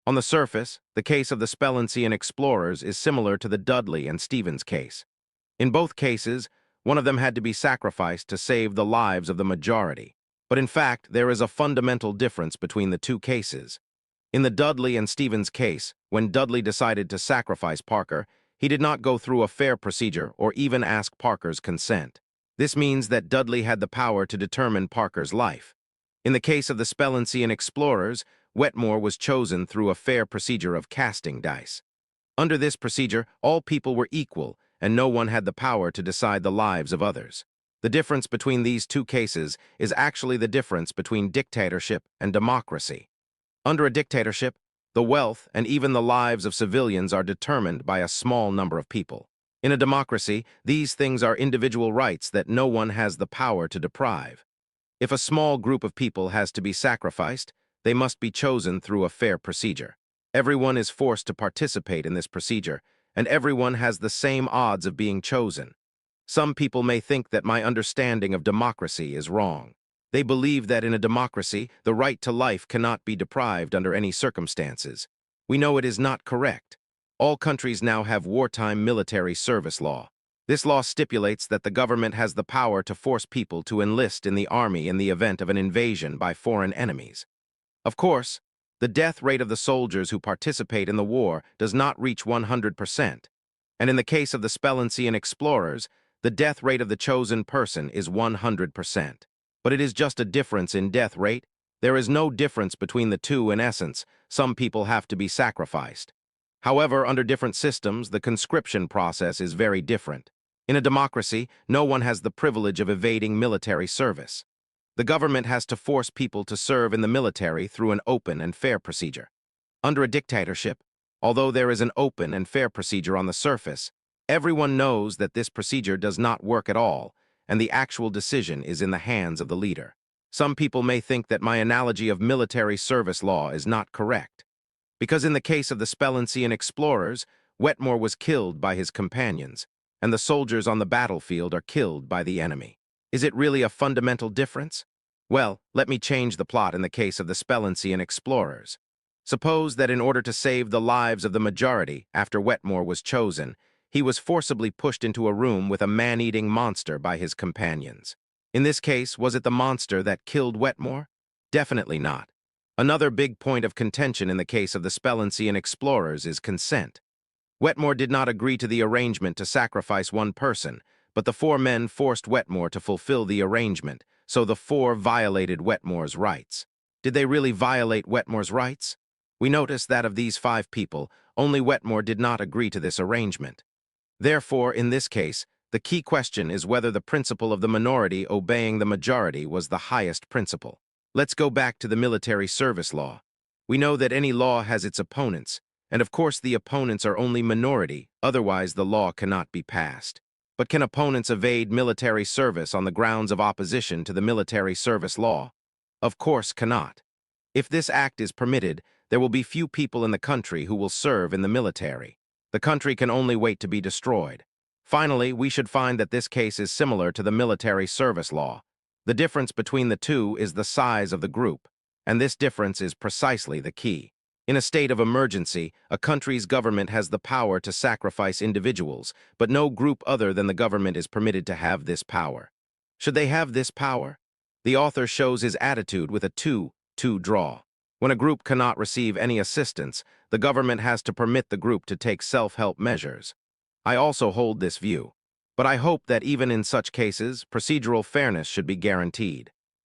On the surface, the case of the speluncean explorers is similar to the Dudley and Stevens case. In both cases, one of them had to be sacrificed to save the lives of the majority. But in fact, there is a fundamental difference between the two cases. In the Dudley and Stevens case, when Dudley decided to sacrifice Parker, he did not go through a fair procedure or even ask Parker's consent. This means that Dudley had the power to determine Parker's life. In the case of the speluncean explorers, Wetmore was chosen through a fair procedure of casting dice. Under this procedure, all people were equal, and no one had the power to decide the lives of others. The difference between these two cases is actually the difference between dictatorship and democracy. Under a dictatorship, the wealth and even the lives of civilians are determined by a small number of people. In a democracy, these things are individual rights that no one has the power to deprive. If a small group of people has to be sacrificed, they must be chosen through a fair procedure. Everyone is forced to participate in this procedure, and everyone has the same odds of being chosen. Some people may think that my understanding of democracy is wrong. They believe that in a democracy, the right to life cannot be deprived under any circumstances. We know it is not correct. All countries now have wartime military service law. This law stipulates that the government has the power to force people to enlist in the army in the event of an invasion by foreign enemies. Of course, the death rate of the soldiers who participate in the war does not reach 100%, and in the case of the speluncean explorers, the death rate of the chosen person is 100%. But it is just a difference in death rate. There is no difference between the two in essence. Some people have to be sacrificed. However, under different systems, the conscription process is very different. In a democracy, no one has the privilege of evading military service. The government has to force people to serve in the military through an open and fair procedure. Under a dictatorship, although there is an open and fair procedure on the surface, everyone knows that this procedure does not work at all, and the actual decision is in the hands of the leader. Some people may think that my analogy of military service law is not correct, because in the case of the speluncean explorers, Wetmore was killed by his companions, and the soldiers on the battlefield are killed by the enemy. Is it really a fundamental difference? Well, let me change the plot in the case of the speluncean explorers. Suppose that in order to save the lives of the majority after Wetmore was chosen, he was forcibly pushed into a room with a man-eating monster by his companions. In this case, was it the monster that killed Wetmore? Definitely not. Another big point of contention in the case of the speluncean explorers is consent. Wetmore did not agree to the arrangement to sacrifice one person, but the four men forced Wetmore to fulfill the arrangement, so the four violated Wetmore's rights. Did they really violate Wetmore's rights? We notice that of these 5 people, only Wetmore did not agree to this arrangement. Therefore, in this case, the key question is whether the principle of the minority obeying the majority was the highest principle. Let's go back to the military service law. We know that any law has its opponents, and of course the opponents are only minority, otherwise the law cannot be passed. But can opponents evade military service on the grounds of opposition to the military service law? Of course cannot. If this act is permitted, there will be few people in the country who will serve in the military. The country can only wait to be destroyed. Finally, we should find that this case is similar to the military service law. The difference between the two is the size of the group, and this difference is precisely the key. In a state of emergency, a country's government has the power to sacrifice individuals, but no group other than the government is permitted to have this power. Should they have this power? The author shows his attitude with a 2-2 draw. When a group cannot receive any assistance, the government has to permit the group to take self-help measures. I also hold this view, but I hope that even in such cases, procedural fairness should be guaranteed.